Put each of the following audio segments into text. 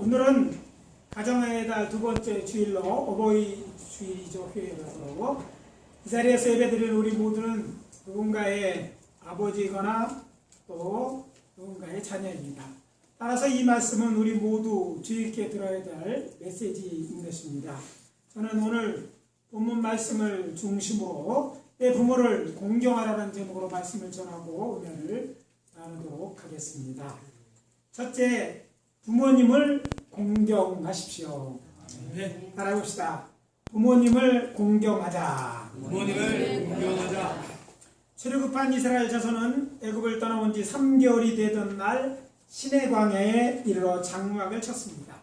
오늘은 가정의 달 두 번째 주일로 어버이 주일이죠. 휴일이라서 이 자리에서 예배드리는 우리 모두는 누군가의 아버지거나 또 누군가의 자녀입니다. 따라서 이 말씀은 우리 모두 주의 깊게 들어야 될 메시지인 것입니다. 저는 오늘 본문 말씀을 중심으로 내 부모를 공경하라는 제목으로 말씀을 전하고 은혜를 나누도록 하겠습니다. 첫째, 부모님을 공경하십시오. 네. 따라해봅시다. 부모님을 공경하자. 부모님을 공경하자. 출애굽한 이스라엘 자손은 애굽을 떠나온 지 3개월이 되던 날 시내 광야에 이르러 장막을 쳤습니다.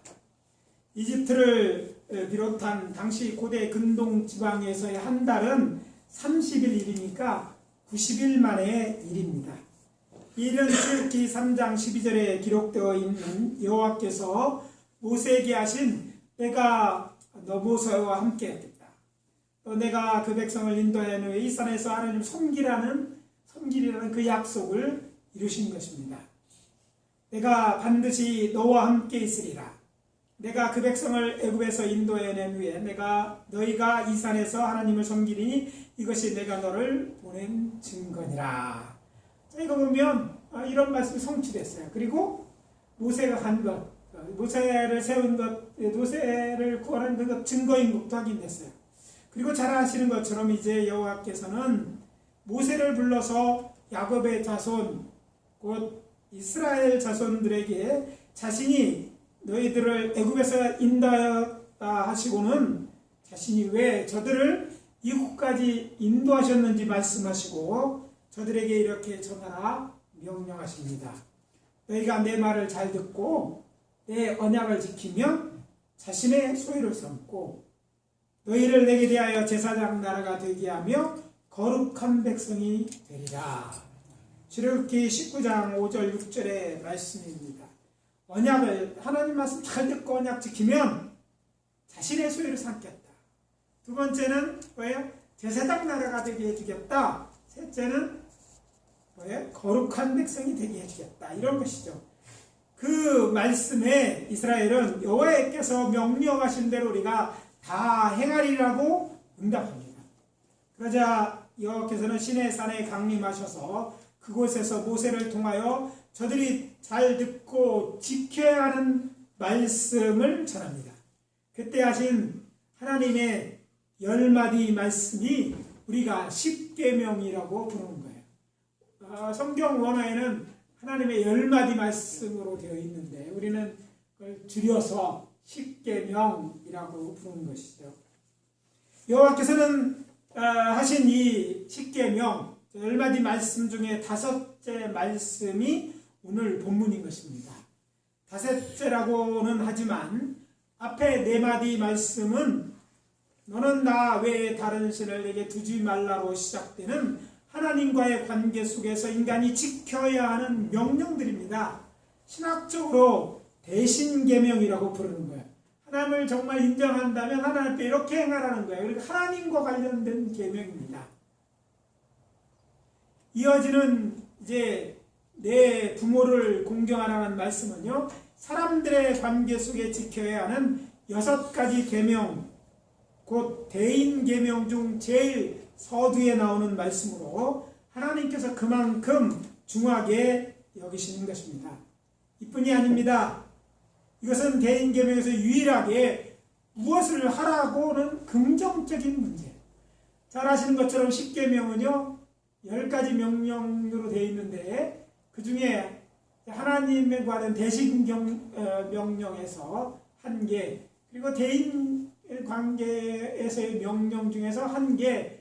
이집트를 비롯한 당시 고대 근동 지방에서의 한 달은 30일 일이니까 90일 만의 일입니다. 이 일은 출애굽기 3장 12절에 기록되어 있는 여호와께서 모세에게 하신 내가 너 모세와 함께 했겠다. 또 내가 그 백성을 인도한 후에 이 산에서 하나님 섬기라는 그 약속을 이루신 것입니다. 내가 반드시 너와 함께 있으리라. 내가 그 백성을 애굽에서 인도해낸 후에 너희가 이 산에서 하나님을 섬기리니 이것이 내가 너를 보낸 증거니라. 자, 이거 보면 이런 말씀이 성취됐어요. 그리고 모세가 간 것, 모세를 세운 것, 모세를 구원한 그 증거인 것도 확인됐어요. 그리고 잘 아시는 것처럼 이제 여호와께서는 모세를 불러서 야곱의 자손, 곧 이스라엘 자손들에게 자신이 너희들을 애굽에서 인도하였다 하시고는 자신이 왜 저들을 이곳까지 인도하셨는지 말씀하시고 저들에게 이렇게 전하라 명령하십니다. 너희가 내 말을 잘 듣고 내 언약을 지키면 자신의 소유를 삼고 너희를 내게 대하여 제사장 나라가 되게 하며 거룩한 백성이 되리라. 출애굽기 19장 5절 6절의 말씀입니다. 언약을 하나님 말씀 잘 듣고 언약 지키면 자신의 소유를 삼겠다. 두 번째는 뭐예요? 제사장 나라가 되게 해주겠다. 셋째는 뭐예요? 거룩한 백성이 되게 해주겠다. 이런 것이죠. 그 말씀에 이스라엘은 여호와께서 명령하신 대로 우리가 다 행하리라고 응답합니다. 그러자 여호와께서는 시내산에 강림하셔서 그곳에서 모세를 통하여 저들이 잘 듣고 지켜야 하는 말씀을 전합니다. 그때 하신 하나님의 10마디 말씀이 우리가 십계명이라고 부르는 거예요. 성경 원어에는 하나님의 10마디 말씀으로 되어 있는데 우리는 그걸 줄여서 십계명이라고 부르는 것이죠. 여호와께서는 하신 이 십계명 10마디 말씀 중에 다섯째 말씀이 오늘 본문인 것입니다. 다섯째라고는 하지만 앞에 4마디 말씀은 너는 나 외에 다른 신을 내게 두지 말라로 시작되는 하나님과의 관계 속에서 인간이 지켜야 하는 명령들입니다. 신학적으로 대신계명이라고 부르는 거예요. 하나님을 정말 인정한다면 하나님 앞에 이렇게 행하라는 거예요. 그러니까 하나님과 관련된 계명입니다. 이어지는 이제 내 부모를 공경하라는 말씀은요, 사람들의 관계 속에 지켜야 하는 6가지 계명, 곧 대인 계명 중 제일 서두에 나오는 말씀으로 하나님께서 그만큼 중하게 여기시는 것입니다. 이뿐이 아닙니다. 이것은 대인 계명에서 유일하게 무엇을 하라고는 긍정적인 문제. 잘 아시는 것처럼 십계명은요 10가지 명령으로 되어 있는데 그 중에 하나님에 관한 대신 명령에서 1개, 그리고 대인 관계에서의 명령 중에서 1개,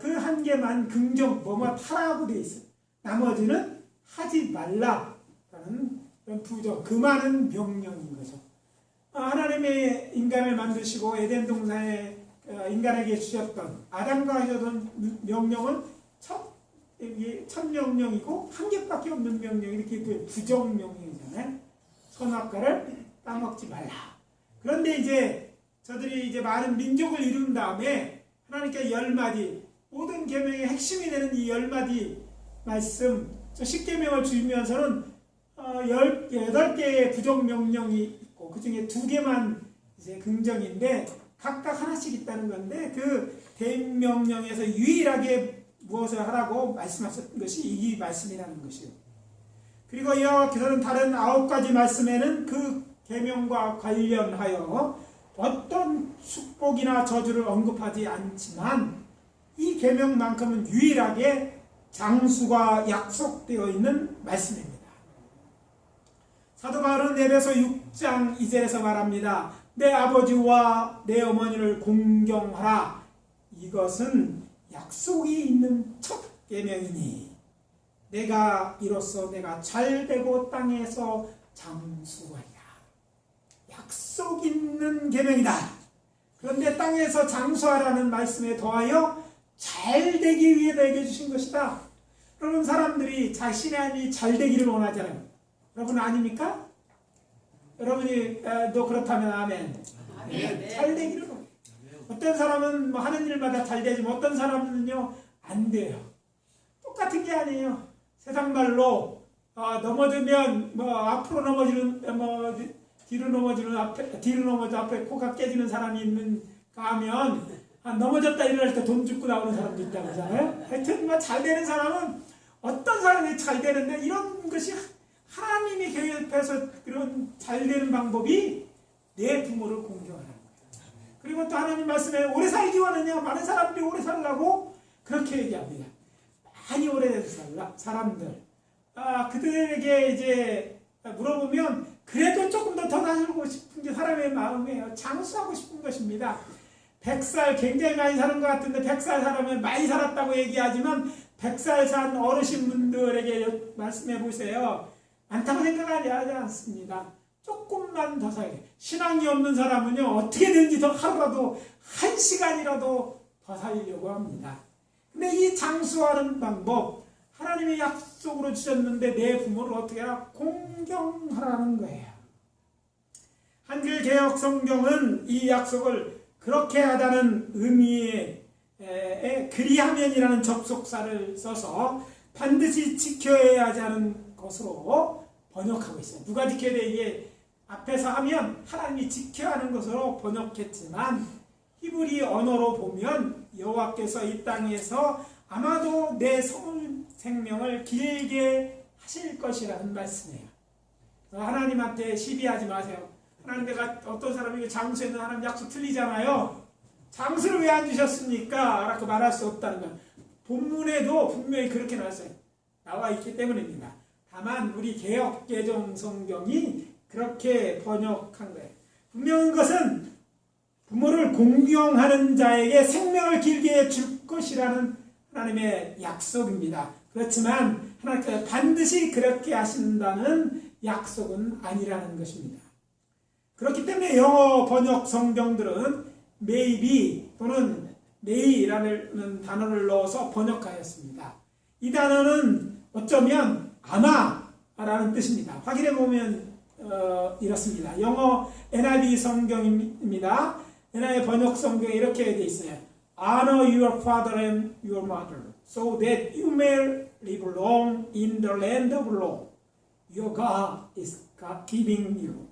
그 1개만 긍정, 뭐뭐 하라고 되어 있어요. 나머지는 하지 말라라는 부정, 그 많은 명령인 거죠. 하나님의 인간을 만드시고 에덴 동산에 인간에게 주셨던, 아담과 하셨던 명령은 첫 명령이고 1개밖에 없는 명령, 이렇게 부정 명령이잖아요. 선악과를 따먹지 말라. 그런데 이제 저들이 이제 많은 민족을 이룬 다음에 하나님께 10마디, 모든 계명의 핵심이 되는 이 10마디 말씀, 저 10계명을 주면서는 18개의 부정명령이 있고 그 중에 2개만 이제 긍정인데 각각 하나씩 있다는 건데 그 대명령에서 유일하게 무엇을 하라고 말씀하셨던 것이 이 말씀이라는 것이요. 그리고 이와 같은 다른 9가지 말씀에는 그 계명과 관련하여 어떤 축복이나 저주를 언급하지 않지만 이 계명만큼은 유일하게 장수가 약속되어 있는 말씀입니다. 사도 바울은 에베소 6장 2절에서 말합니다. 내 아버지와 내 어머니를 공경하라. 이것은 약속이 있는 첫 계명이니 내가 이로써 내가 잘되고 땅에서 장수하리라. 약속 있는 계명이다. 그런데 땅에서 장수하라는 말씀에 더하여 잘되기 위해 내게 주신 것이다. 여러분, 사람들이 자신이 잘되기를 원하잖아요. 여러분 아닙니까? 여러분이 너 그렇다면 아멘. 아멘. 잘되기를 원해요. 어떤 사람은 뭐 하는 일마다 잘되지만 어떤 사람은요 안 돼요. 똑같은 게 아니에요. 세상 말로 넘어지면 뭐 앞으로 넘어지는 뭐 뒤로 넘어져 앞에 코가 깨지는 사람이 있는가 하면 넘어졌다 일어날 때 돈 주고 나오는 사람도 있다고 하잖아요. 하여튼 뭐 잘 되는 사람은 어떤 사람이 잘 되는데 이런 것이 하나님이 계획해서 그런 잘 되는 방법이 내 부모를 공경하는 거예요. 그리고 또 하나님 말씀에 오래 살기 원하냐? 많은 사람들이 오래 살라고 그렇게 얘기합니다. 많이 오래된 사람들 그들에게 이제 물어보면 그래도 조금 더 살고 싶은 게 사람의 마음이에요. 장수하고 싶은 것입니다. 100살 굉장히 많이 사는 것 같은데 100살 살면 많이 살았다고 얘기하지만 100살 산 어르신분들에게 말씀해 보세요. 많다고 생각하지 않습니다. 조금만 더 살게. 신앙이 없는 사람은요 어떻게든지 더 하루라도 1시간이라도 더 살려고 합니다. 근데 이 장수하는 방법 하나님이 약속으로 주셨는데 내 부모를 어떻게 하라? 공경하라는 거예요. 한글 개혁 성경은 이 약속을 그렇게 하다는 의미의 그리하면이라는 접속사를 써서 반드시 지켜야 하는 것으로 번역하고 있어요. 누가 지켜야 돼? 이게 앞에서 하면 하나님이 지켜야 하는 것으로 번역했지만 히브리 언어로 보면 여호와께서 이 땅에서 아마도 내 생명을 길게 하실 것이라는 말씀이에요. 하나님한테 시비하지 마세요. 하나님, 내가 어떤 사람에게 장수했는 하나님 약속 틀리잖아요. 장수를 왜 안 주셨습니까? 라고 말할 수 없다는 건 본문에도 분명히 그렇게 나와 있기 때문입니다. 다만 우리 개역개정 성경이 그렇게 번역한 거예요. 분명한 것은 부모를 공경하는 자에게 생명을 길게 줄 것이라는 하나님의 약속입니다. 그렇지만 하나님께서 반드시 그렇게 하신다는 약속은 아니라는 것입니다. 그렇기 때문에 영어 번역 성경들은 maybe 또는 may라는 단어를 넣어서 번역하였습니다. 이 단어는 어쩌면 아마라는 뜻입니다. 확인해 보면 이렇습니다. 영어 NIV 성경입니다. NIV 번역 성경에 이렇게 되어 있어요. Honor your father and your mother, so that you may live long in the land of law. Your God is giving you.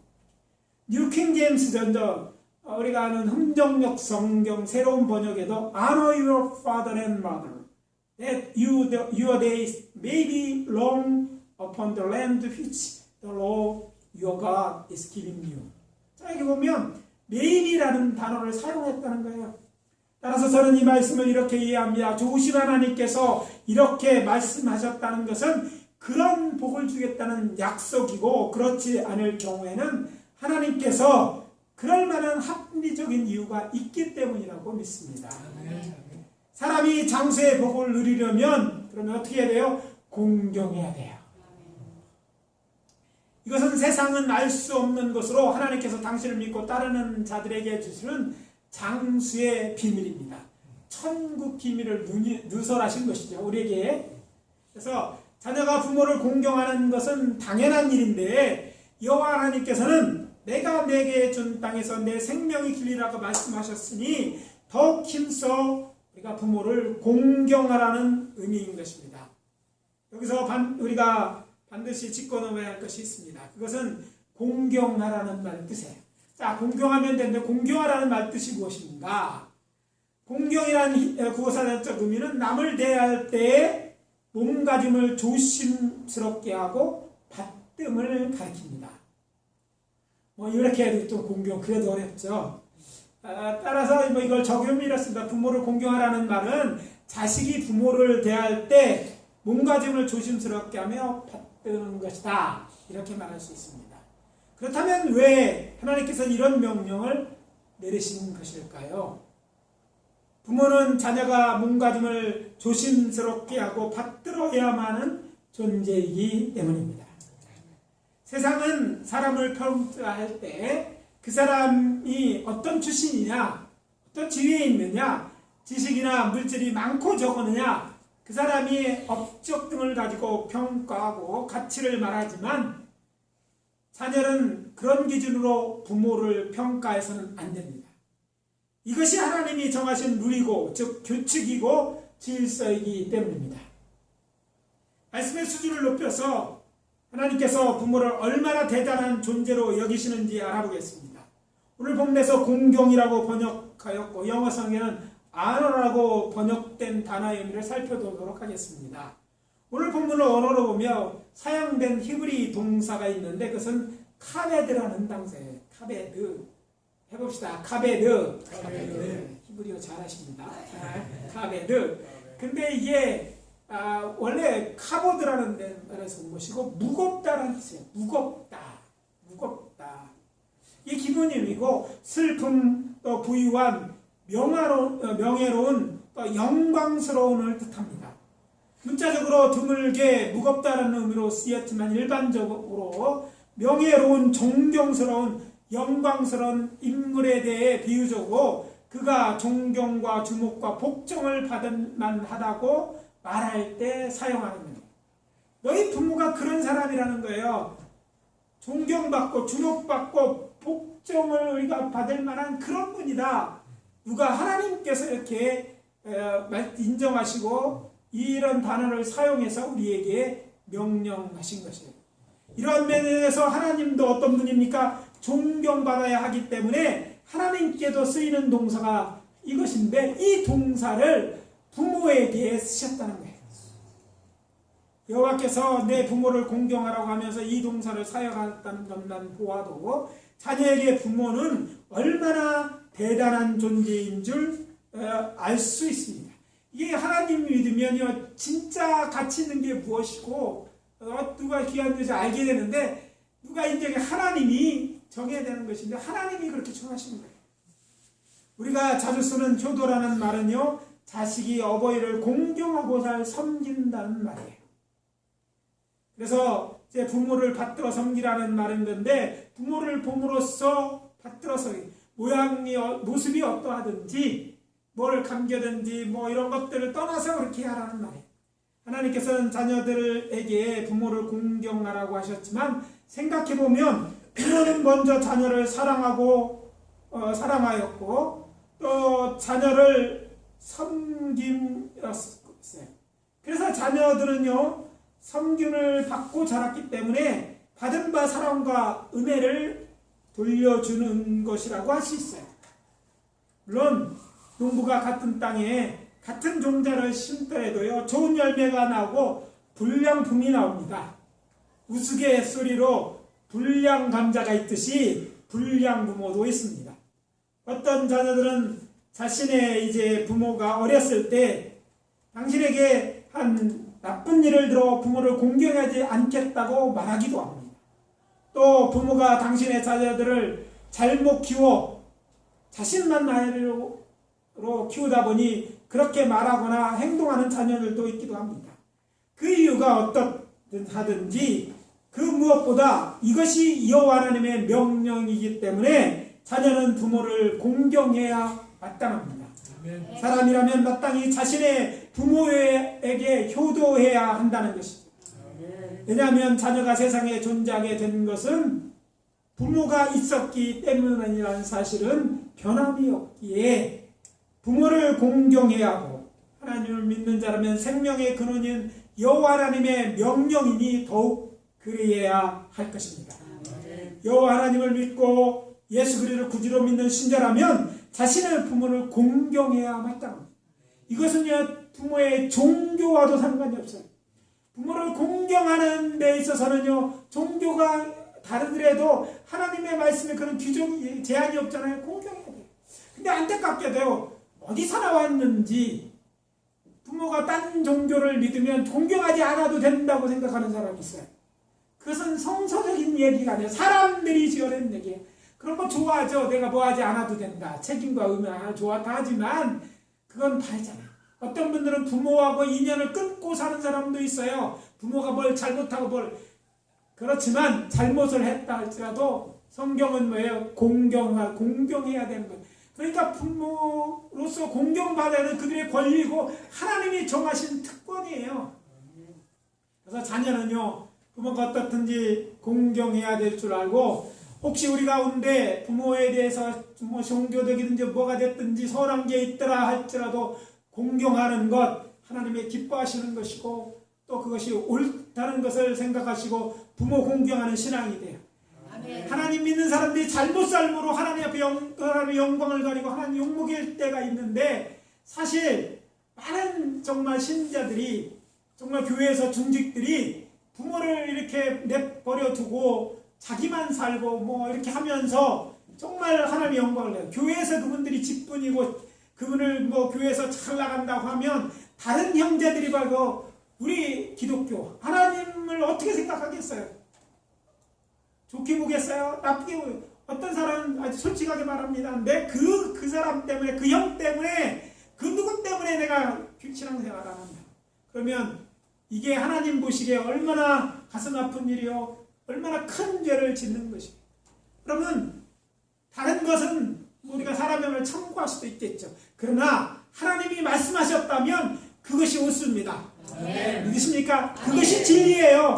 뉴 킹 제임스 전적 우리가 아는 흥정역 성경 새로운 번역에도 Honor your father and mother, that your days may be long upon the land which the Lord your God is giving you. 자, 여기 보면 maybe라는 단어를 사용했다는 거예요. 따라서 저는 이 말씀을 이렇게 이해합니다. 좋으신 하나님께서 이렇게 말씀하셨다는 것은 그런 복을 주겠다는 약속이고, 그렇지 않을 경우에는 하나님께서 그럴 만한 합리적인 이유가 있기 때문이라고 믿습니다. 사람이 장수의 복을 누리려면 그러면 어떻게 해야 돼요? 공경해야 돼요. 이것은 세상은 알 수 없는 것으로 하나님께서 당신을 믿고 따르는 자들에게 주시는 장수의 비밀입니다. 천국 비밀을 누설하신 것이죠, 우리에게. 그래서 자녀가 부모를 공경하는 것은 당연한 일인데, 여호와 하나님께서는 내가 내게 준 땅에서 내 생명이 길리라고 말씀하셨으니 더욱 힘써 우리가 부모를 공경하라는 의미인 것입니다. 여기서 우리가 반드시 짚고 넘어야 할 것이 있습니다. 그것은 공경하라는 말 뜻이에요. 자, 공경하면 되는데 공경하라는 말 뜻이 무엇인가? 공경이라는 구어사전적 의미는 남을 대할 때 몸가짐을 조심스럽게 하고 받듦을 가리킵니다. 뭐 이렇게 해도 좀 공경 그래도 어렵죠. 따라서 뭐 이걸 적용이 이렇습니다. 부모를 공경하라는 말은 자식이 부모를 대할 때 몸가짐을 조심스럽게 하며 받드는 것이다. 이렇게 말할 수 있습니다. 그렇다면 왜 하나님께서는 이런 명령을 내리신 것일까요? 부모는 자녀가 몸가짐을 조심스럽게 하고 받들어야만 하는 존재이기 때문입니다. 세상은 사람을 평가할 때 그 사람이 어떤 출신이냐, 어떤 지위에 있느냐, 지식이나 물질이 많고 적었느냐, 그 사람이 업적 등을 가지고 평가하고 가치를 말하지만 자녀는 그런 기준으로 부모를 평가해서는 안 됩니다. 이것이 하나님이 정하신 룰이고 즉 규칙이고 질서이기 때문입니다. 말씀의 수준을 높여서 하나님께서 부모를 얼마나 대단한 존재로 여기시는지 알아보겠습니다. 오늘 본문에서 공경이라고 번역하였고 영어 성경에는 honor라고 번역된 단어의 의미를 살펴보도록 하겠습니다. 오늘 본문을 언어로 보며 사용된 히브리 동사가 있는데 그것은 카베드라는 단어예요. 카베드. 해봅시다. 카베드. 히브리어 잘하십니다. 카베드. 근데 이게 원래 카보드라는 말에서 온 것이고 무겁다라는 뜻이에요. 무겁다. 이게 기본 의미고 슬픔, 또 부유한, 명예로운, 또 영광스러운을 뜻합니다. 문자적으로 드물게 무겁다라는 의미로 쓰였지만 일반적으로 명예로운, 존경스러운, 영광스러운 인물에 대해 비유적으로 그가 존경과 주목과 복종을 받을 만하다고 말할 때 사용하는 거예요. 너희 부모가 그런 사람이라는 거예요. 존경받고 주목받고 복종을 우리가 받을 만한 그런 분이다. 누가 하나님께서 이렇게 인정하시고 이런 단어를 사용해서 우리에게 명령하신 것이에요. 이러한 면에서 하나님도 어떤 분입니까? 존경받아야 하기 때문에 하나님께도 쓰이는 동사가 이것인데 이 동사를 부모에게 쓰셨다는 거예요. 여호와께서 내 부모를 공경하라고 하면서 이 동사를 사용했다는 것만 보아도 자녀에게 부모는 얼마나 대단한 존재인 줄 알 수 있습니다. 이게 하나님 믿으면요 진짜 가치 있는 게 무엇이고 누가 귀한 것을 알게 되는데 누가 이제 하나님이 정해야 되는 것인데 하나님이 그렇게 정하시는 거예요. 우리가 자주 쓰는 효도라는 말은요 자식이 어버이를 공경하고 잘 섬긴다는 말이에요. 그래서 이제 부모를 받들어 섬기라는 말인 건데 부모를 봄으로써 받들어서 모양이 모습이 어떠하든지 뭘 감겨든지 뭐 이런 것들을 떠나서 그렇게 하라는 말이에요. 하나님께서는 자녀들에게 부모를 공경하라고 하셨지만 생각해보면 부모는 먼저 자녀를 사랑하였고 또 자녀를 섬김이었어요. 그래서 자녀들은요 섬김을 받고 자랐기 때문에 받은 바 사랑과 은혜를 돌려주는 것이라고 할 수 있어요. 물론 농부가 같은 땅에 같은 종자를 심더라도요 좋은 열매가 나오고 불량품이 나옵니다. 우스갯소리로 불량 감자가 있듯이 불량 부모도 있습니다. 어떤 자녀들은 자신의 이제 부모가 어렸을 때 당신에게 한 나쁜 일을 들어 부모를 공경하지 않겠다고 말하기도 합니다. 또 부모가 당신의 자녀들을 잘못 키워 자신만 나이로 키우다 보니 그렇게 말하거나 행동하는 자녀들도 있기도 합니다. 그 이유가 어떻든 하든지 그 무엇보다 이것이 여호와 하나님의 명령이기 때문에 자녀는 부모를 공경해야 마땅합니다. 사람이라면 마땅히 자신의 부모에게 효도해야 한다는 것이죠. 왜냐하면 자녀가 세상에 존재하게 된 것은 부모가 있었기 때문이라는 사실은 변함이 없기에 부모를 공경해야 하고 하나님을 믿는 자라면 생명의 근원인 여호와 하나님의 명령이니 더욱 그리해야 할 것입니다. 여호와 하나님을 믿고 예수 그리스도를 구주로 믿는 신자라면 자신의 부모를 공경해야 마땅합니다. 이것은요 부모의 종교와도 상관이 없어요. 부모를 공경하는 데 있어서는요 종교가 다르더라도 하나님의 말씀에 그런 규정이 제한이 없잖아요. 공경해야 돼요. 근데 안타깝게도 어디서 나왔는지 부모가 딴 종교를 믿으면 공경하지 않아도 된다고 생각하는 사람이 있어요. 그것은 성서적인 얘기가 아니에요. 사람들이 지어낸 얘기예요. 그런 거 좋아하죠. 내가 뭐 하지 않아도 된다. 책임과 의무 하나 좋았다 하지만 그건 다르잖아. 어떤 분들은 부모하고 인연을 끊고 사는 사람도 있어요. 부모가 뭘 잘못하고 뭘 그렇지만 잘못을 했다 할지라도 성경은 뭐예요? 공경해야 되는 거예요. 그러니까 부모로서 공경받아야 하는 그들의 권리고 하나님이 정하신 특권이에요. 그래서 자녀는요 부모가 어떻든지 공경해야 될 줄 알고 혹시 우리 가운데 부모에 대해서 뭐 종교적이든지 뭐가 됐든지 선한 게 있더라 할지라도 공경하는 것 하나님의 기뻐하시는 것이고 또 그것이 옳다는 것을 생각하시고 부모 공경하는 신앙이 돼요. 아멘. 하나님 믿는 사람들이 잘못 삶으로 하나님 앞에 하나님의 영광을 가리고 하나님 욕먹일 때가 있는데 사실 많은 정말 신자들이 정말 교회에서 중직들이 부모를 이렇게 내버려 두고 자기만 살고 뭐 이렇게 하면서 정말 하나님의 영광을 내요. 교회에서 그분들이 직분이고 그분을 뭐 교회에서 잘 나간다고 하면 다른 형제들이 봐도 우리 기독교 하나님을 어떻게 생각하겠어요? 좋게 보겠어요? 나쁘게 보겠어요? 어떤 사람은 아주 솔직하게 말합니다. 내 그 사람 때문에 그 형 때문에 그 누구 때문에 내가 신앙생활 안 한다. 그러면 이게 하나님 보시기에 얼마나 가슴 아픈 일이요 얼마나 큰 죄를 짓는 것이에요. 그러면 다른 것은 우리가 사람의 말을 참고할 수도 있겠죠. 그러나 하나님이 말씀하셨다면 그것이 옳습니다. 믿으십니까? 그것이 진리예요.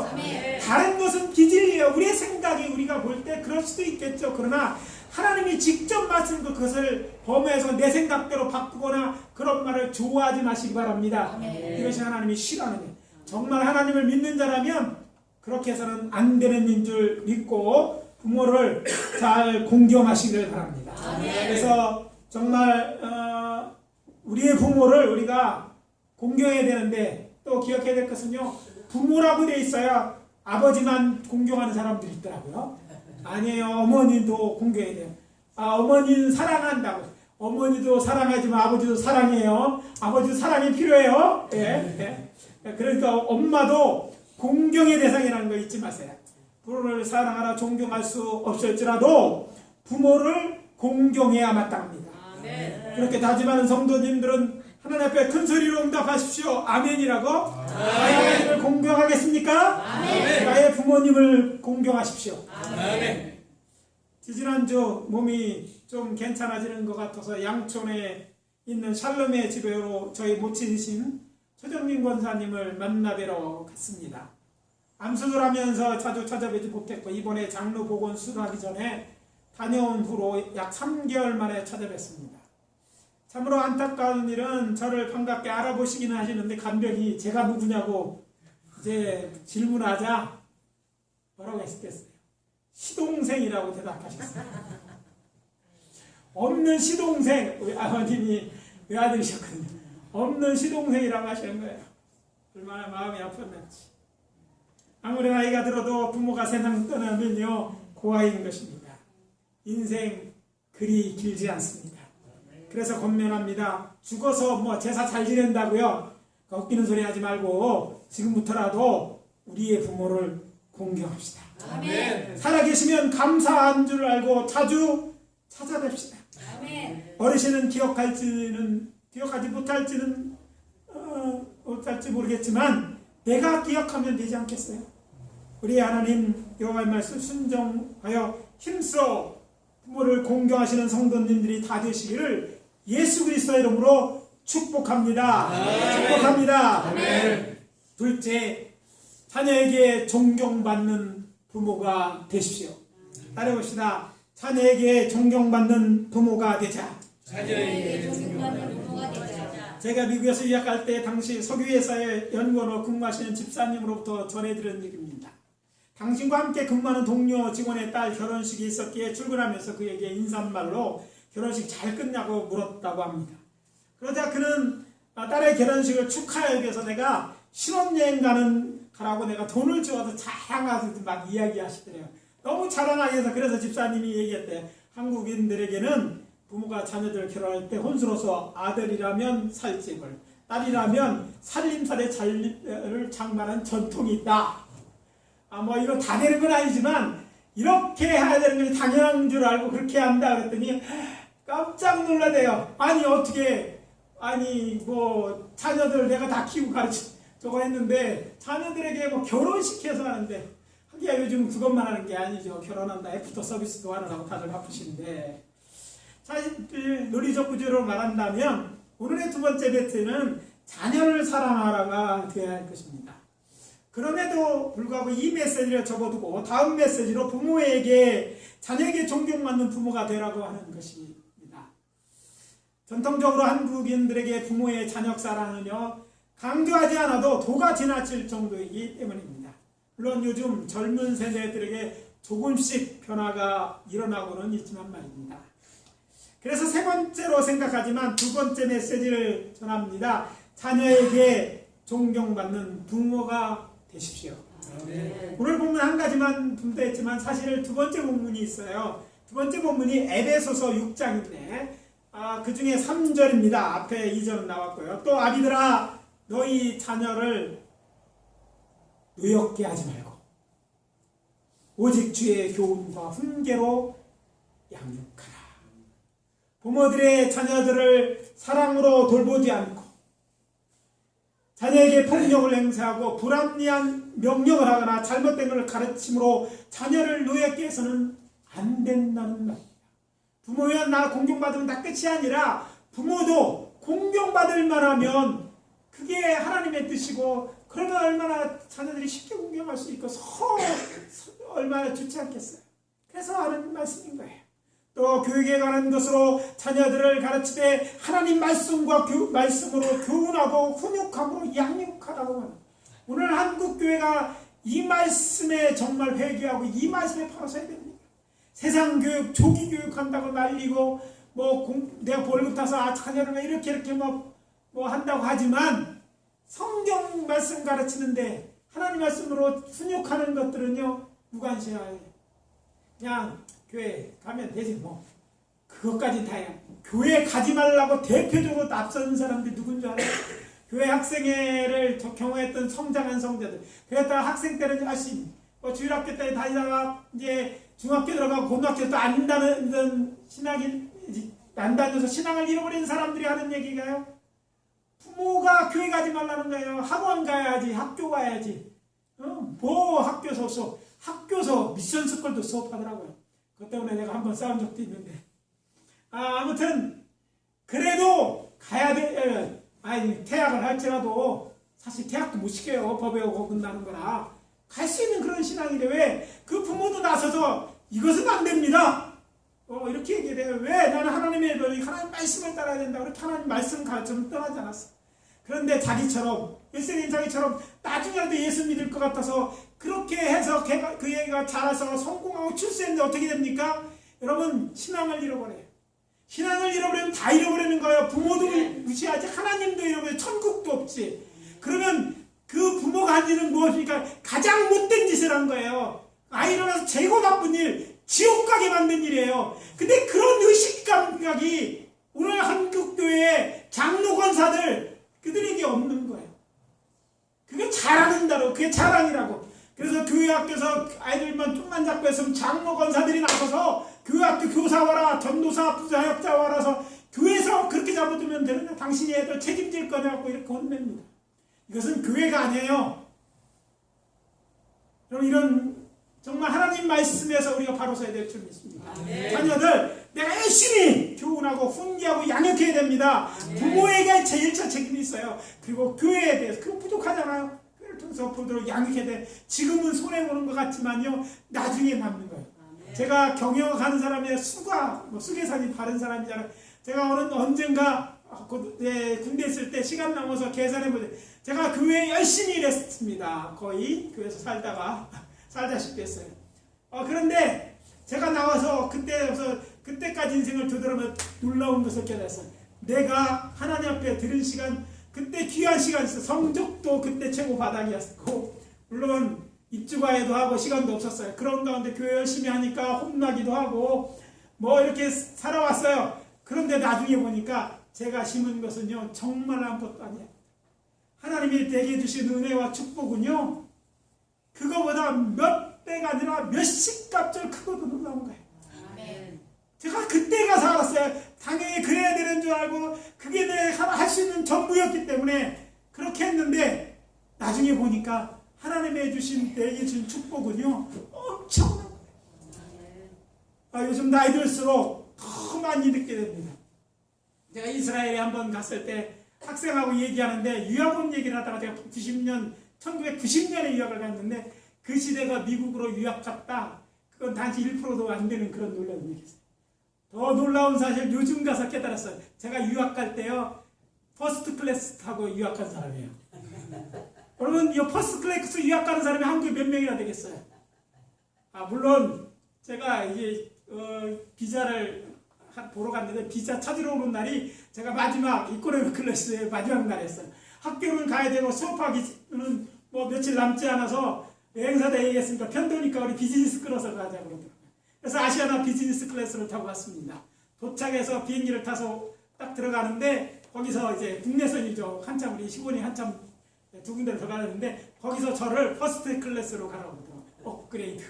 다른 것은 비진리예요. 우리의 생각이 우리가 볼 때 그럴 수도 있겠죠. 그러나 하나님이 직접 말씀하신 그것을 범해서 내 생각대로 바꾸거나 그런 말을 좋아하지 마시기 바랍니다. 이것이 하나님이 싫어하는 거예요. 정말 하나님을 믿는 자라면 그렇게 해서는 안 되는 인 줄 믿고 부모를 잘 공경하시길 바랍니다. 그래서 정말 우리의 부모를 우리가 공경해야 되는데 또 기억해야 될 것은요 부모라고 돼 있어야 아버지만 공경하는 사람들이 있더라고요. 아니에요. 어머니도 공경해야 돼요. 어머니는 사랑한다고. 어머니도 사랑하지만 아버지도 사랑해요. 아버지도 사랑이 필요해요. 예. 그러니까 엄마도 공경의 대상이라는 거 잊지 마세요. 부모를 사랑하라 존경할 수 없을지라도 부모를 공경해야 마땅합니다. 그렇게 다짐하는 성도님들은 하나님 앞에 큰 소리로 응답하십시오. 아멘이라고. 나의 하나님을 공경하겠습니까? 아멘. 나의 부모님을 공경하십시오. 아멘. 지지난주 몸이 좀 괜찮아지는 것 같아서 양촌에 있는 샬롬의 집으로 저희 모친이신 최정민 권사님을 만나뵈러 갔습니다. 암수술하면서 자주 찾아뵈지 못했고 이번에 장로 보건 수술하기 전에 다녀온 후로 약 3개월 만에 찾아뵙습니다. 참으로 안타까운 일은 저를 반갑게 알아보시기는 하시는데 간병이 제가 누구냐고 이제 질문하자 뭐라고 했겠어요? 시동생이라고 대답하셨어요. 없는 시동생, 우리 아버님이 외아들이셨거든요. 없는 시동생이라고 하시는 거예요. 얼마나 마음이 아팠는지. 아무리 나이가 들어도 부모가 세상 떠나면요 고아인 것입니다. 인생 그리 길지 않습니다. 그래서 권면합니다. 죽어서 뭐 제사 잘 지낸다고요 웃기는 소리 하지 말고 지금부터라도 우리의 부모를 공경합시다. 아멘. 살아계시면 감사한 줄 알고 자주 찾아뵙시다. 아멘. 어르신은 기억하지 못할지는 어떨지 모르겠지만 내가 기억하면 되지 않겠어요? 우리 하나님 여호와의 말씀 순종하여 힘써 부모를 공경하시는 성도님들이 다 되시기를 예수 그리스도의 이름으로 축복합니다. 아멘. 축복합니다. 아멘. 둘째, 자녀에게 존경받는 부모가 되십시오. 따라해봅시다. 자녀에게 존경받는 부모가 되자. 자녀에게 존경받는 부모가 되자. 제가 미국에서 유학할 때 당시 석유회사의 연구원으로 근무하시는 집사님으로부터 전해들은 얘기입니다. 당신과 함께 근무하는 동료 직원의 딸 결혼식이 있었기에 출근하면서 그에게 인사말로 결혼식 잘 끝나고 물었다고 합니다. 그러자 그는 딸의 결혼식을 축하하기 위해서 내가 신혼여행 가라고 내가 돈을 주어서 자랑하듯 막 이야기하시더래요. 너무 자랑하기 위해서. 그래서 집사님이 얘기했대. 한국인들에게는 부모가 자녀들 결혼할 때 혼수로서 아들이라면 살집을, 딸이라면 살림살에 자리를 장만한 전통이 있다. 뭐 이거 다 되는 건 아니지만 이렇게 해야 되는 게 당연한 줄 알고 그렇게 한다 그랬더니 깜짝 놀라대요. 아니 어떻게, 아니 뭐 자녀들 내가 다 키우고 저거 했는데 자녀들에게 뭐 결혼시켜서 하는데, 하기야 요즘 그것만 하는 게 아니죠. 결혼한다 애프터 서비스도 하느라고 다들 바쁘신데. 자, 논리적 구조로 말한다면 오늘의 두 번째 베트는 자녀를 사랑하라가 되어야 할 것입니다. 그럼에도 불구하고 이 메시지를 접어두고 다음 메시지로 부모에게, 자녀에게 존경받는 부모가 되라고 하는 것입니다. 전통적으로 한국인들에게 부모의 자녀 사랑은요, 강조하지 않아도 도가 지나칠 정도이기 때문입니다. 물론 요즘 젊은 세대들에게 조금씩 변화가 일어나고는 있지만 말입니다. 그래서 세 번째로 생각하지만 두 번째 메시지를 전합니다. 자녀에게 존경받는 부모가 되십시오. 오늘 본문 한 가지만 분배했지만 사실 두 번째 본문이 있어요. 두 번째 본문이 에베소서 6장인데 그 중에 3절입니다. 앞에 2절은 나왔고요. 또 아비들아 너희 자녀를 노엽게 하지 말고 오직 주의 교훈과 훈계로 양육하라. 부모들의 자녀들을 사랑으로 돌보지 않고 자녀에게 폭력을 행사하고 불합리한 명령을 하거나 잘못된 것을 가르침으로 자녀를 노엽게 해서는 안 된다는 말입니다. 부모면 나 공경받으면 다 끝이 아니라 부모도 공경받을만 하면 그게 하나님의 뜻이고, 그러면 얼마나 자녀들이 쉽게 공경할 수 있고 서로 얼마나 좋지 않겠어요. 그래서 하는 말씀인 거예요. 또 교육에 관한 것으로 자녀들을 가르치되 하나님 말씀과 말씀으로 교훈하고 훈육함으로 양육하라고 하는, 오늘 한국교회가 이 말씀에 정말 회개하고 이 말씀에 바로 서야 됩니다. 세상 교육, 조기 교육한다고 말리고 내가 월급 타서 자녀를 왜 이렇게 뭐 한다고 하지만 성경 말씀 가르치는데 하나님 말씀으로 훈육하는 것들은요 무관심해요. 그냥 교회 가면 되지 뭐. 그것까지 다야. 교회 가지 말라고 대표적으로 앞선 사람들이 누군 줄 알아요? 교회 학생회를 경험했던 성장한 성자들. 그랬다가 학생 때는 열심히 주일학교 때 다니다가 이제 중학교 들어가고 고등학교 또 안 다니던 안 다녀서 신앙을 잃어버린 사람들이 하는 얘기가요. 부모가 교회 가지 말라는 거예요. 학원 가야지, 학교 가야지. 학교서 미션 스쿨도 수업하더라고요. 그것 때문에 내가 한번 싸운 적도 있는데. 아무튼 그래도 가야 돼. 퇴학을 할지라도 사실 퇴학도 못 시켜요. 법에 어긋나는 거라. 갈 수 있는 그런 신앙인데 왜 그 부모도 나서서 이것은 안 됩니다. 이렇게 얘기해요. 왜? 나는 하나님 말씀을 따라야 된다. 그렇게 하나님 말씀 가르침을 떠나지 않았어. 그런데 자기처럼, 일생인 자기처럼 나중에라도 예수 믿을 것 같아서 그렇게 해서 그 애가 자라서 성공하고 출세했는데 어떻게 됩니까? 여러분, 신앙을 잃어버려요. 신앙을 잃어버리면 다 잃어버리는 거예요. 부모도 무시하지, 하나님도 잃어버려, 천국도 없지. 그러면 그 부모가 한 일은 무엇입니까? 가장 못된 짓을 한 거예요. 아이를 낳아서 재고 나쁜 일, 지옥 가게 만든 일이에요. 근데 그런 의식 감각이 오늘 한국교회 장로 권사들 그들에게 없는 거예요. 그게 잘하는다고, 그게 자랑이라고. 그래서 교회 학교에서 아이들만 좀만 잡고 했으면 장로 권사들이 나서서 교회 학교 교사 와라, 전도사, 부사역자 와라서 교회에서 그렇게 잡아두면 되는데 당신이 애들 책임질 거냐고 이렇게 혼냅니다. 이것은 교회가 아니에요. 그럼 이런 정말 하나님 말씀에서 우리가 바로 서야 될 줄 믿습니다. 자녀들 내가 열심히 교훈하고 훈계하고 양육해야 됩니다. 부모에게 제일 첫 책임이 있어요. 그리고 교회에 대해서 그거 부족하잖아요. 교회를 통해서 보도록 양육해야 돼. 지금은 손해보는 것 같지만요 나중에 남는 거예요. 제가 경영하는 사람의 수계산이 바른 사람이잖아요. 제가 언젠가 군대 있을 때 시간 남아서 계산해보세요. 제가 교회에 열심히 일했습니다. 거의 교회에서 살다가 살다시피 했어요. 그런데 제가 나와서 그때까지 인생을 되돌아보면 놀라운 것을 깨달았어요. 내가 하나님 앞에 들은 시간, 그때 귀한 시간 있어요. 성적도 그때 최고 바닥이었고, 물론 입주과외도 하고 시간도 없었어요. 그런 가운데 교회 열심히 하니까 혼나기도 하고 뭐 이렇게 살아왔어요. 그런데 나중에 보니까 제가 심은 것은요 정말 아무것도 아니에요. 하나님이 내게 주신 은혜와 축복은요 그거보다 몇 배가 아니라 몇십 값절 크고도 놀라운 거예요. 아멘. 제가 그때가 살았어요. 당연히 그래야 되는 줄 알고 그게 내가 할 수 있는 전부였기 때문에 그렇게 했는데 나중에 보니까 하나님이 내게 주신 축복은요 엄청난 거예요. 요즘 나이 들수록 더 많이 느끼게 됩니다. 제가 이스라엘에 한번 갔을 때 학생하고 얘기하는데 유학원 얘기를 하다가 제가 1990년에 유학을 갔는데 그 시대가 미국으로 유학 갔다. 그건 단지 1%도 안 되는 그런 놀라운 얘기였어요. 더 놀라운 사실 요즘 가서 깨달았어요. 제가 유학 갈 때요 퍼스트 클래스 타고 유학 간 사람이에요. 여러분 이 퍼스트 클래스 유학 가는 사람이 한국에 몇 명이나 되겠어요? 물론 제가 이제 비자를 보러 갔는데 비자 찾으러 오는 날이 제가 마지막 이코노미 클래스의 마지막 날이었어요. 학교는 가야 되고 수업하기는 뭐 며칠 남지 않아서 여행사다 얘기했으니까 편도니까 우리 비즈니스 끌어서 가자 그러더라고요. 그래서 아시아나 비즈니스 클래스를 타고 갔습니다. 도착해서 비행기를 타서 딱 들어가는데 거기서 이제 국내선이죠. 한참 우리 시골이 한참 두 군데를 더 가는데 거기서 저를 퍼스트 클래스로 가라고 그러더라고요. 업그레이드.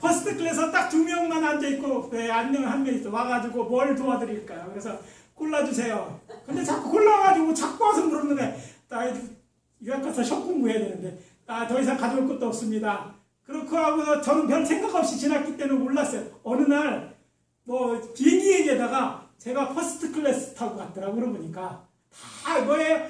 퍼스트 클래스 딱 2명만 앉아있고 안녕 한 명 있어 와가지고 뭘 도와드릴까요? 그래서 골라주세요. 근데 자꾸 골라가지고 자꾸 와서 물었는 거예요. 나 유학 가서 첫 공부해야 되는데 더 이상 가져올 것도 없습니다. 그렇고 하고 저는 별 생각 없이 지났기 때문에 몰랐어요. 어느 날 뭐 비행기 얘기에다가 제가 퍼스트 클래스 타고 갔더라고. 그러보니까 다 뭐예요?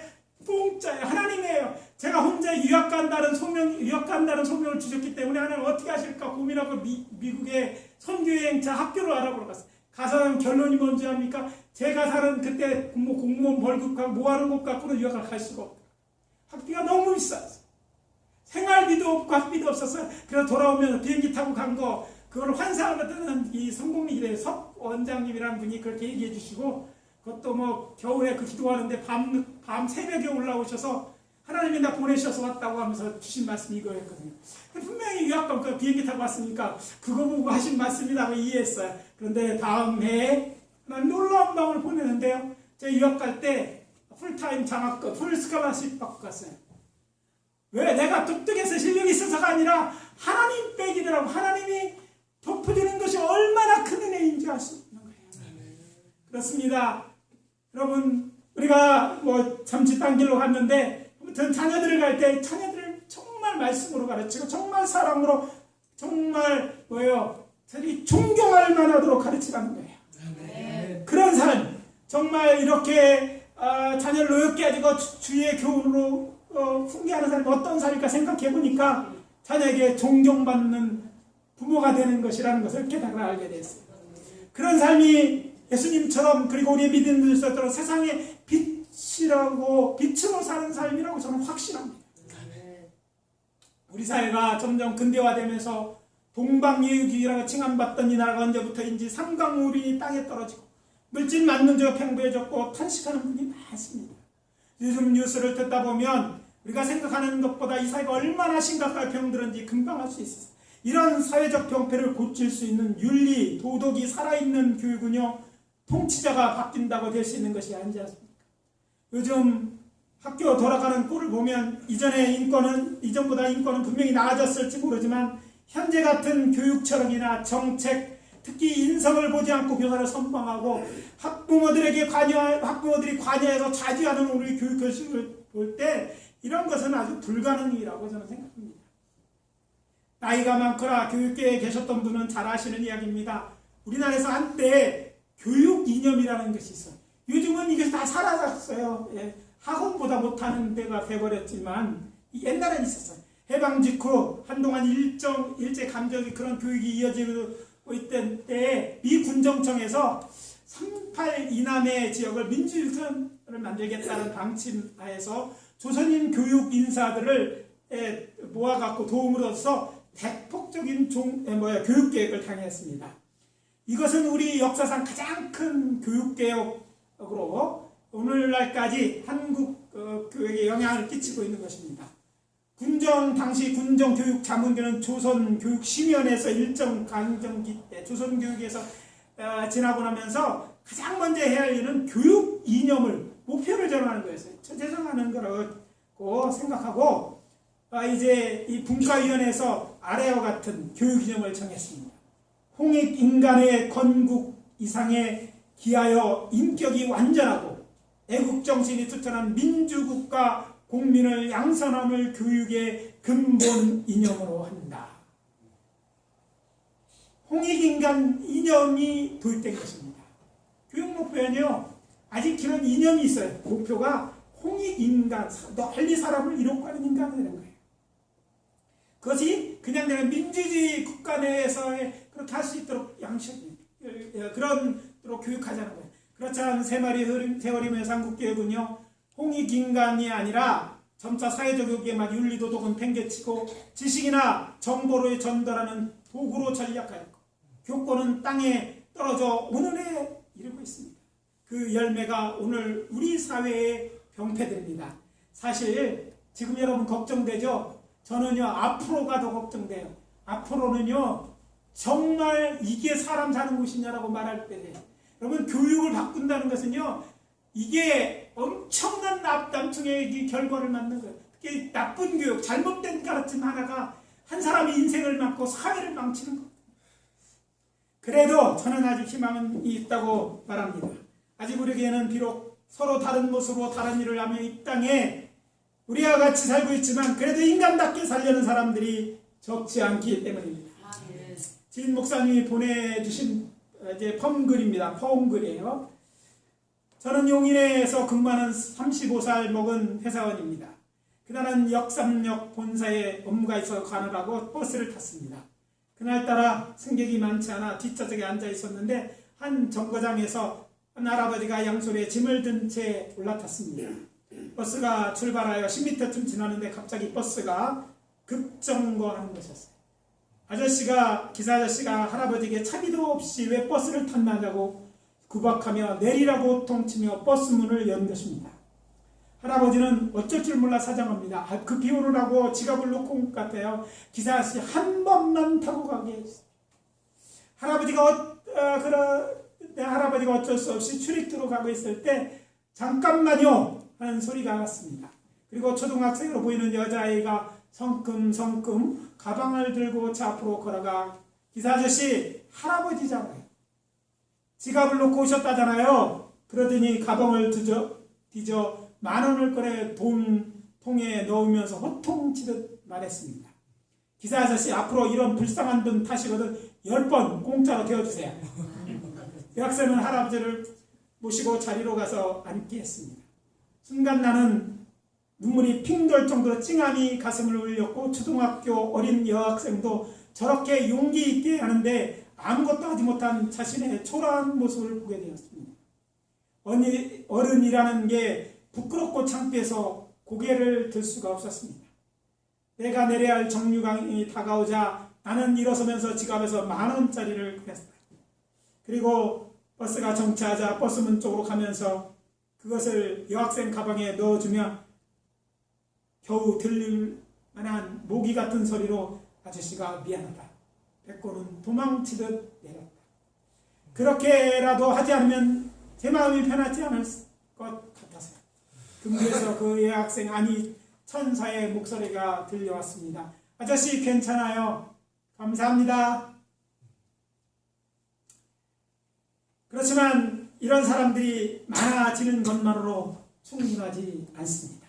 공짜예요. 하나님이에요. 제가 혼자 유학 간다는 소명을 주셨기 때문에 하나님 어떻게 하실까 고민하고 미국의 선교여행차 학교를 알아보러 갔어요. 가서 결론이 뭔지 압니까? 제가 사는 그때 공무원 월급하고 뭐하는 것 갖고는 유학을 갈 수가 없다. 학비가 너무 비쌌어요. 생활비도 없고 학비도 없었어요. 그래서 돌아오면 비행기 타고 간 거 그걸 환상하거든. 이 성공리길에 석 원장님이라는 분이 그렇게 얘기해 주시고 그것도 뭐 겨울에 그 기도하는데 밤 새벽에 올라오셔서 하나님이 나 보내셔서 왔다고 하면서 주신 말씀이 이거였거든요. 분명히 유학간 그 비행기 타고 왔으니까 그거 보고 하신 말씀이라고 이해했어요. 그런데 다음 해에 놀라운 마음을 보내는데요. 제가 유학 갈 때 풀타임 장학금, 풀스칼러십 받고 갔어요. 왜? 내가 똑똑해서 실력이 있어서가 아니라 하나님 빼기더라고. 하나님이 덮어주는 것이 얼마나 큰 은혜인지 알 수 있는 거예요. 그렇습니다. 여러분 우리가 뭐 잠시 딴 길로 갔는데 아무튼 자녀들을 갈 때 자녀들을 정말 말씀으로 가르치고 정말 사랑으로 정말 존경할 만하도록 가르치라는 거예요. 그런 삶 정말 이렇게 자녀를 노엽게 가지고 주의 교훈으로 훈계하는 삶이 어떤 삶일까 생각해 보니까 자녀에게 존경받는 부모가 되는 것이라는 것을 깨달아 알게 됐어요. 그런 삶이 예수님처럼 그리고 우리의 믿음들처럼 세상의 빛으로 사는 삶이라고 저는 확신합니다. 우리 사회가 점점 근대화되면서 동방예의주의라고 칭함받던 이 나라가 언제부터인지 삼강우린이 땅에 떨어지고 물질 만능주의가 팽배해졌고 탄식하는 분이 많습니다. 요즘 뉴스를 듣다 보면 우리가 생각하는 것보다 이 사회가 얼마나 심각하게 병들었는지 금방 알 수 있어요. 이런 사회적 병폐를 고칠 수 있는 윤리, 도덕이 살아있는 교육은요 통치자가 바뀐다고 될 수 있는 것이 아니지 않습니까? 요즘 학교 돌아가는 꼴을 보면 이전보다 인권은 분명히 나아졌을지 모르지만 현재 같은 교육 철학이나 정책, 특히 인성을 보지 않고 교사를 선방하고 학부모들이 관여해서 자주하는 우리 교육 교실을 볼 때 이런 것은 아주 불가능이라고 저는 생각합니다. 나이가 많거나 교육계에 계셨던 분은 잘 아시는 이야기입니다. 우리나라에서 한때 교육 이념이라는 것이 있어요. 요즘은 이것이 다 사라졌어요. 학원보다 못하는 데가 돼버렸지만 옛날엔 있었어요. 해방 직후 한동안 일제 감정이 그런 교육이 이어지고 있던 때에 미 군정청에서 38 이남의 지역을 민주유선을 만들겠다는 방침하에서 조선인 교육 인사들을 모아갖고 도움을 얻어서 대폭적인 교육 계획을 당했습니다. 이것은 우리 역사상 가장 큰 교육 개혁으로 오늘날까지 한국 교육에 영향을 끼치고 있는 것입니다. 당시 군정교육자문회는 조선교육심의원에서 일정 강점기 때 조선교육에서 지나고 나면서 가장 먼저 해야 할 일은 교육 이념을 목표를 정하는 거였어요. 제정하는 거라고 생각하고 이제 이 분과위원회에서 아래와 같은 교육 이념을 정했습니다. 홍익 인간의 건국 이상에 기하여 인격이 완전하고 애국정신이 투철한 민주국가 국민을 양선함을 교육의 근본 이념으로 한다. 홍익인간 이념이 도입된 것입니다. 교육 목표에는요, 아직 그런 이념이 있어요. 목표가 홍익인간, 널리 사람을 이롭고 하는 인간이 되는 거예요. 그것이 그냥 내가 민주주의 국가 내에서의 그렇게 할 수 있도록 그런 대로 교육하자는 거예요. 그렇지 않은 세월임의 삼국교육은요, 홍익인간이 아니라 점차 사회적 의기에만 윤리도덕은 팽개치고 지식이나 정보를 전달하는 도구로 전략하였고 교권은 땅에 떨어져 오늘에 이르고 있습니다. 그 열매가 오늘 우리 사회에 병폐됩니다. 사실 지금 여러분 걱정되죠? 저는요 앞으로가 더 걱정돼요. 앞으로는요 정말 이게 사람 사는 곳이냐라고 말할 때 여러분 교육을 바꾼다는 것은요 이게 엄청난 남충의 결과를 낳는 거예요. 특히 나쁜 교육, 잘못된 가르침 하나가 한 사람의 인생을 망고 사회를 망치는 겁니다. 그래도 저는 아직 희망은 있다고 말합니다. 아직 우리에게는 비록 서로 다른 모습으로 다른 일을 하며 이 땅에 우리와 같이 살고 있지만 그래도 인간답게 살려는 사람들이 적지 않기 때문입니다. 지인 목사님이 보내주신 이제 펌글이에요. 저는 용인에서 근무하는 35살 먹은 회사원입니다. 그날은 역삼역 본사에 업무가 있어 가느라고 버스를 탔습니다. 그날따라 승객이 많지 않아 뒷좌석에 앉아 있었는데 한 정거장에서 한 할아버지가 양손에 짐을 든 채 올라탔습니다. 버스가 출발하여 10m쯤 지나는데 갑자기 버스가 급정거하는 것이었어요. 기사 아저씨가 할아버지에게 차비도 없이 왜 버스를 탔나냐고 구박하며 내리라고 통치며 버스 문을 연 것입니다. 할아버지는 어쩔 줄 몰라 사정합니다. 급히 오르라고 지갑을 놓고 온 것 같아요. 기사 아저씨 한 번만 타고 가게 해주세요. 할아버지가 어쩔 수 없이 출입구로 가고 있을 때 잠깐만요 하는 소리가 났습니다. 그리고 초등학생으로 보이는 여자아이가 성큼성큼 가방을 들고 차 앞으로 걸어가 기사 아저씨 할아버지잖아요. 지갑을 놓고 오셨다잖아요. 그러더니 가방을 뒤져 10,000원을 꺼내 돈통에 넣으면서 호통치듯 말했습니다. 기사 아저씨 앞으로 이런 불쌍한 돈 타시거든 10번 공짜로 태워주세요. 대학생은 할아버지를 모시고 자리로 가서 앉게 했습니다. 순간 나는 눈물이 핑 돌 정도로 찡하니 가슴을 울렸고 초등학교 어린 여학생도 저렇게 용기 있게 하는데 아무것도 하지 못한 자신의 초라한 모습을 보게 되었습니다. 어른이라는 게 부끄럽고 창피해서 고개를 들 수가 없었습니다. 내가 내려야 할 정류장이 다가오자 나는 일어서면서 지갑에서 10,000원짜리를 꺼냈다. 그리고 버스가 정차하자 버스문 쪽으로 가면서 그것을 여학생 가방에 넣어주며 겨우 들릴 만한 모기 같은 소리로 아저씨가 미안하다. 뱉고는 도망치듯 내렸다. 그렇게라도 하지 않으면 제 마음이 편하지 않을 것 같아서요. 금기에서 그 여학생 천사의 목소리가 들려왔습니다. 아저씨 괜찮아요. 감사합니다. 그렇지만 이런 사람들이 많아지는 것만으로 충분하지 않습니다.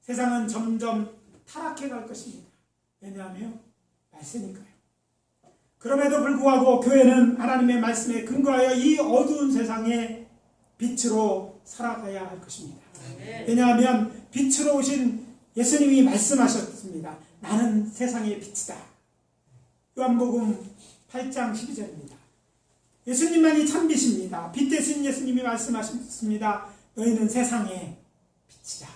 세상은 점점 타락해 갈 것입니다. 왜냐하면 말씀이니까요. 그럼에도 불구하고 교회는 하나님의 말씀에 근거하여 이 어두운 세상에 빛으로 살아가야 할 것입니다. 왜냐하면 빛으로 오신 예수님이 말씀하셨습니다. 나는 세상의 빛이다. 요한복음 8장 12절입니다. 예수님만이 참빛입니다. 빛 대신 예수님이 말씀하셨습니다. 너희는 세상의 빛이다.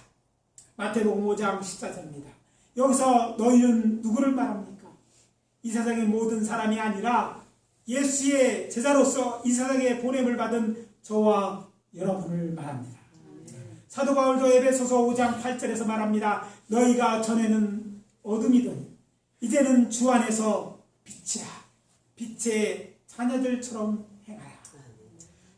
마태복음 5장 14절입니다. 여기서 너희는 누구를 말합니까? 이 세상의 모든 사람이 아니라 예수의 제자로서 이 세상에 보냄을 받은 저와 여러분을 말합니다. 사도 바울도 에베소서 5장 8절에서 말합니다. 너희가 전에는 어둠이더니 이제는 주 안에서 빛이라. 빛의 자녀들처럼 행하라.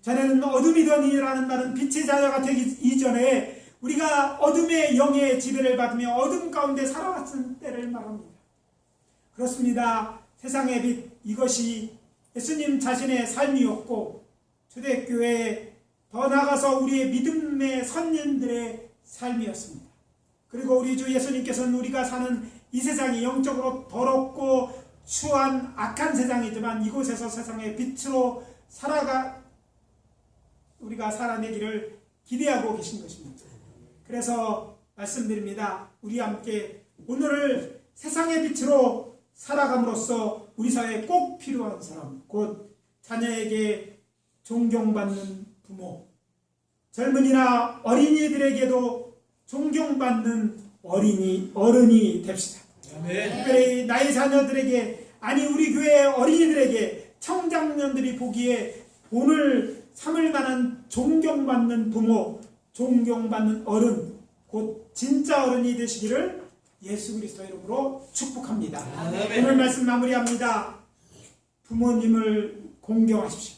전에는 어둠이더니라는 말은 빛의 자녀가 되기 이전에 우리가 어둠의 영의 지배를 받으며 어둠 가운데 살아왔을 때를 말합니다. 그렇습니다. 세상의 빛, 이것이 예수님 자신의 삶이었고 초대교회에 더 나아가서 우리의 믿음의 선진들의 삶이었습니다. 그리고 우리 주 예수님께서는 우리가 사는 이 세상이 영적으로 더럽고 추한 악한 세상이지만 이곳에서 세상의 빛으로 우리가 살아내기를 기대하고 계신 것입니다. 그래서 말씀드립니다. 우리 함께 오늘을 세상의 빛으로 살아감으로써 우리 사회에 꼭 필요한 사람, 곧 자녀에게 존경받는 부모, 젊은이나 어린이들에게도 존경받는 어른이 됩시다. 특별히 나의 자녀들에게, 아니 우리 교회 어린이들에게, 청장년들이 보기에 본을 삼을 만한 존경받는 부모, 존경받는 어른, 곧 진짜 어른이 되시기를 예수 그리스도 이름으로 축복합니다. 아멘. 오늘 말씀 마무리합니다. 부모님을 공경하십시오.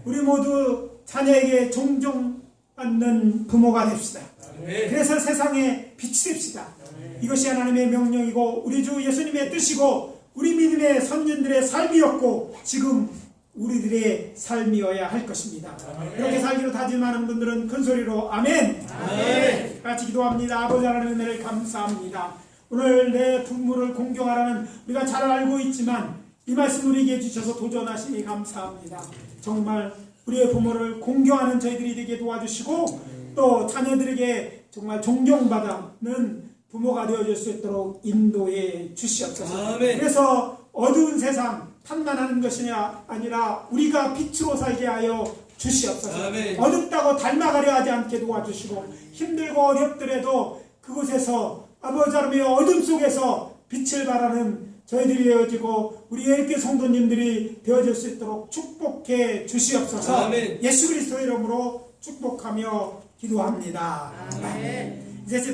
우리 모두 자녀에게 존경받는 부모가 됩시다. 그래서 세상에 빛이 됩시다. 이것이 하나님의 명령이고 우리 주 예수님의 뜻이고 우리 믿음의 선진들의 삶이었고 지금 우리들의 삶이어야 할 것입니다. 그렇게 살기로 다짐하는 분들은 큰 소리로 아멘. 아멘. 같이 기도합니다. 아버지 하나님의 은혜를 감사합니다. 오늘 내 부모를 공경하라는 우리가 잘 알고 있지만 이 말씀 우리에게 주셔서 도전하시니 감사합니다. 정말 우리의 부모를 공경하는 저희들이 되게 도와주시고 또 자녀들에게 정말 존경받는 부모가 되어줄 수 있도록 인도해 주시옵소서. 아멘. 그래서 어두운 세상 탓만하는 것이 아니라 우리가 빛으로 살게 하여 주시옵소서. 아멘. 어둡다고 닮아가려 하지 않게 도와주시고 힘들고 어렵더라도 그곳에서 아버지 하나님의 어둠 속에서 빛을 발하는 저희들이 되어지고 우리 예배 성도님들이 되어질 수 있도록 축복해 주시옵소서. 아멘. 예수 그리스도 이름으로 축복하며 기도합니다. 아멘. 이제